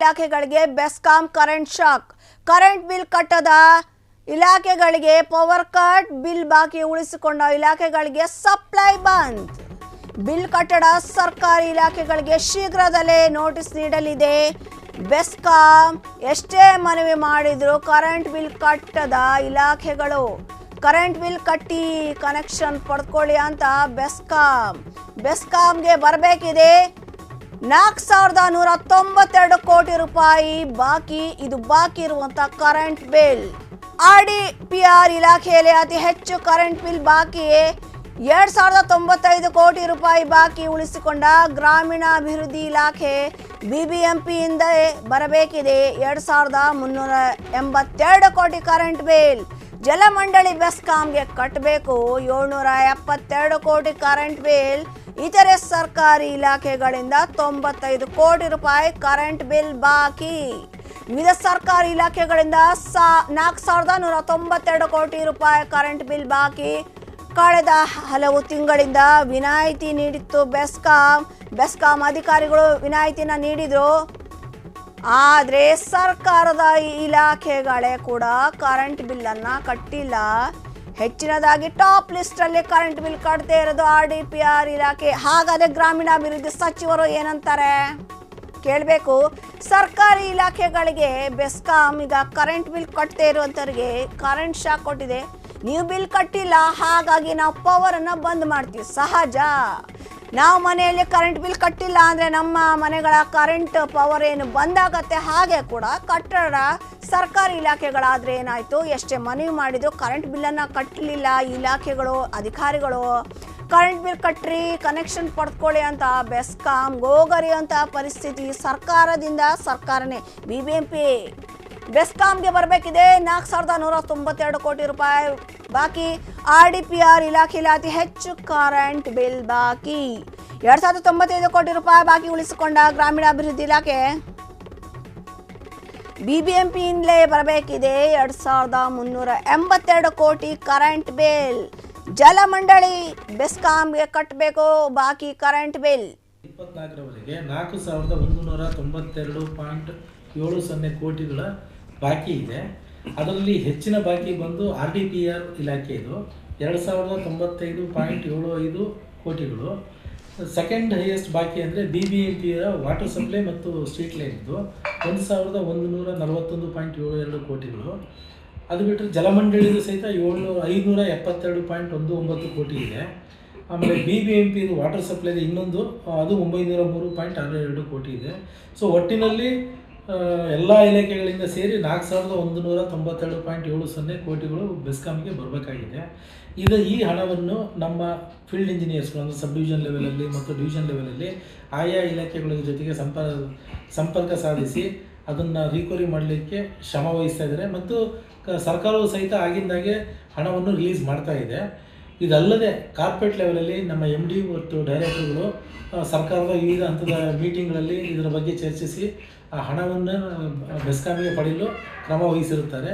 ಇಲಾಖೆಗಳಿಗೆ BESCOM current shock. Current bill ಕಟ್ಟದ ಇಲಾಖೆಗಳಿಗೆ ಪವರ್ ಕಟ್, ಬಿಲ್ ಬಾಕಿ ಉಳಿಸಿಕೊಂಡ ಇಲಾಖೆಗಳಿಗೆ ಸಪ್ಲೈ ಬಂದ್. ಬಿಲ್ ಕಟ್ಟಡ ಸರ್ಕಾರಿ ಇಲಾಖೆಗಳಿಗೆ ಶೀಘ್ರದಲ್ಲೇ ನೋಟಿಸ್ ನೀಡಲಿದೆ. ಬೆಸ್ಕಾಂ ಎಷ್ಟೇ ಮನವಿ ಮಾಡಿದ್ರು ಕರೆಂಟ್ ಬಿಲ್ ಕಟ್ಟದ ಇಲಾಖೆಗಳು ಕರೆಂಟ್ ಬಿಲ್ ಕಟ್ಟಿ ಕನೆಕ್ಷನ್ ಪಡ್ಕೊಳ್ಳಿ ಅಂತ ಬೆಸ್ಕಾಂಗೆ ಬರಬೇಕಿದೆ 4,192 ಕೋಟಿ ರೂಪಾಯಿ ಬಾಕಿ. ಇದು ಬಾಕಿ ಇರುವಂತ ಕರೆಂಟ್ ಬಿಲ್. RDPR ಇಲಾಖೆಯಲ್ಲಿ ಅತಿ ಹೆಚ್ಚು ಕರೆಂಟ್ ಬಿಲ್ ಬಾಕಿ 2,095 ಕೋಟಿ ರೂಪಾಯಿ ಬಾಕಿ ಉಳಿಸಿಕೊಂಡ ಗ್ರಾಮೀಣಾಭಿವೃದ್ಧಿ ಇಲಾಖೆ BBMPಯಿಂದ ಬರಬೇಕಿದೆ 2,382 ಕೋಟಿ ಕರೆಂಟ್ ಬಿಲ್. ಜಲಮಂಡಳಿ ಬೆಸ್ಕಾಂಗೆ ಕಟ್ಟಬೇಕು 772 ಕೋಟಿ ಕರೆಂಟ್ ಬಿಲ್. ಇತರೆ ಸರ್ಕಾರಿ ಇಲಾಖೆಗಳಿಂದ 95 ಕೋಟಿ ರೂಪಾಯಿ ಕರೆಂಟ್ ಬಿಲ್ ಬಾಕಿ. ವಿವಿಧ ಸರ್ಕಾರಿ ಇಲಾಖೆಗಳಿಂದ 4,192 ಕೋಟಿ ರೂಪಾಯಿ ಕರೆಂಟ್ ಬಿಲ್ ಬಾಕಿ. ಕಳೆದ ಹಲವು ತಿಂಗಳಿಂದ ವಿನಾಯಿತಿ ನೀಡಿತ್ತು ಬೆಸ್ಕಾಂ ಅಧಿಕಾರಿಗಳು ವಿನಾಯಿತಿನ ನೀಡಿದ್ರು. ಆದರೆ ಸರ್ಕಾರದ ಇಲಾಖೆಗಳೇ ಕೂಡ ಕರೆಂಟ್ ಬಿಲ್ಲನ್ನು ಕಟ್ಟಿಲ್ಲ. ಹೆಚ್ಚಿನದಾಗಿ ಟಾಪ್ ಲಿಸ್ಟಲ್ಲಿ ಕರೆಂಟ್ ಬಿಲ್ ಕಟ್ಟದೇ ಇರೋದು RDPR ಇಲಾಖೆ. ಹಾಗಾದರೆ ಗ್ರಾಮೀಣಾಭಿವೃದ್ಧಿ ಸಚಿವರು ಏನಂತಾರೆ ಕೇಳಬೇಕು. ಸರ್ಕಾರಿ ಇಲಾಖೆಗಳಿಗೆ ಬೆಸ್ಕಾಂ ಈಗ ಕರೆಂಟ್ ಬಿಲ್ ಕಟ್ಟದೇ ಇರುವಂಥವ್ರಿಗೆ ಕರೆಂಟ್ ಶಾಕ್ ಕೊಟ್ಟಿದೆ. ನೀವು ಬಿಲ್ ಕಟ್ಟಿಲ್ಲ, ಹಾಗಾಗಿ ನಾವು ಪವರನ್ನು ಬಂದ್ ಮಾಡ್ತೀವಿ. ಸಹಜ. ನಾವು ಮನೆಯಲ್ಲಿ ಕರೆಂಟ್ ಬಿಲ್ ಕಟ್ಟಿಲ್ಲ ಅಂದರೆ ನಮ್ಮ ಮನೆಗಳ ಕರೆಂಟ್ ಪವರ್ ಏನು ಬಂದಾಗತ್ತೆ. ಹಾಗೆ ಕೂಡ ಕಟ್ಟಡ ಸರ್ಕಾರಿ ಇಲಾಖೆಗಳಾದರೆ ಏನಾಯಿತು, ಎಷ್ಟೇ ಮನವಿ ಮಾಡಿದ್ರು ಕರೆಂಟ್ ಬಿಲ್ಲನ್ನು ಕಟ್ಟಲಿಲ್ಲ ಇಲಾಖೆಗಳು ಅಧಿಕಾರಿಗಳು. ಕರೆಂಟ್ ಬಿಲ್ ಕಟ್ಟ್ರಿ ಕನೆಕ್ಷನ್ ಪಡ್ಕೊಳ್ಳಿ ಅಂತ ಬೆಸ್ಕಾಂ ಗೋಗರಿಯುವಂಥ ಪರಿಸ್ಥಿತಿ. ಸರ್ಕಾರನೇ BBMP ಬೆಸ್ಕಾಂಗೆ ಬರಬೇಕಿದೆ 4,192 ಕೋಟಿ ರೂಪಾಯಿ ಬಾಕಿ. RDPR ಇಲಾಖೆಯಲ್ಲಿ ಅತಿ ಹೆಚ್ಚು ಕರೆಂಟ್ ಬಿಲ್ ಬಾಕಿ 2,095 ಕೋಟಿ ರೂಪಾಯಿ ಬಾಕಿ ಉಳಿಸಿಕೊಂಡ ಗ್ರಾಮೀಣಾಭಿವೃದ್ಧಿ ಇಲಾಖೆ BBMPಯಿಂದಲೇ ಬರಬೇಕಿದೆ 2,382 ಕೋಟಿ ಕರೆಂಟ್ ಬಿಲ್. ಜಲಮಂಡಳಿ ಬೆಸ್ಕಾಂಗೆ ಕಟ್ಟಬೇಕು ಬಾಕಿ ಕರೆಂಟ್ ಬಿಲ್. 24ರವರೆಗೆ 4,192.70 ಕೋಟಿಗಳ ಬಾಕಿ ಇದೆ. ಅದರಲ್ಲಿ ಹೆಚ್ಚಿನ ಬಾಕಿ ಬಂದು RDPR ಇಲಾಖೆಯದು 2,095.75 ಕೋಟಿಗಳು. ಸೆಕೆಂಡ್ ಹೈಯೆಸ್ಟ್ ಬಾಕಿ ಅಂದರೆ BBMPಯ ವಾಟರ್ ಸಪ್ಲೈ ಮತ್ತು ಸ್ಟ್ರೀಟ್ ಲೈನ್ದು 1,141.72 ಕೋಟಿಗಳು. ಅದು ಬಿಟ್ಟರೆ ಜಲಮಂಡಳಿದು ಸಹಿತ 572.19 ಕೋಟಿ ಇದೆ. ಆಮೇಲೆ BBMP ವಾಟರ್ ಸಪ್ಲೈದು ಇನ್ನೊಂದು ಅದು 903.62 ಕೋಟಿ ಇದೆ. ಸೊ ಒಟ್ಟಿನಲ್ಲಿ ಎಲ್ಲ ಇಲಾಖೆಗಳಿಂದ ಸೇರಿ 4,192.70 ಕೋಟಿಗಳು ಬೆಸ್ಕಾಂಗೆ ಬರಬೇಕಾಗಿದೆ. ಈ ಹಣವನ್ನು ನಮ್ಮ ಫೀಲ್ಡ್ ಇಂಜಿನಿಯರ್ಸ್ಗಳು ಅಂದರೆ ಸಬ್ ಡಿವಿಷನ್ ಲೆವೆಲಲ್ಲಿ ಮತ್ತು ಡಿವಿಷನ್ ಲೆವೆಲಲ್ಲಿ ಆಯಾ ಇಲಾಖೆಗಳ ಜೊತೆಗೆ ಸಂಪರ್ಕ ಸಾಧಿಸಿ ಅದನ್ನು ರಿಕವರಿ ಮಾಡಲಿಕ್ಕೆ ಶ್ರಮ ವಹಿಸ್ತಾ ಇದ್ದಾರೆ. ಮತ್ತು ಸರ್ಕಾರವು ಸಹಿತ ಆಗಿಂದಾಗೆ ಹಣವನ್ನು ರಿಲೀಸ್ ಮಾಡ್ತಾ ಇದೆ. ಇದಲ್ಲದೆ ಕಾರ್ಪೊರೇಟ್ ಲೆವೆಲಲ್ಲಿ ನಮ್ಮ MD ಮತ್ತು ಡೈರೆಕ್ಟರ್ಗಳು ಸರ್ಕಾರದ ವಿವಿಧ ಹಂತದ ಮೀಟಿಂಗ್ಗಳಲ್ಲಿ ಇದರ ಬಗ್ಗೆ ಚರ್ಚಿಸಿ ಆ ಹಣವನ್ನು ಬೆಸ್ಕಾಂಗೆ ಪಡೆಯಲು ಕ್ರಮ ವಹಿಸಿರುತ್ತಾರೆ.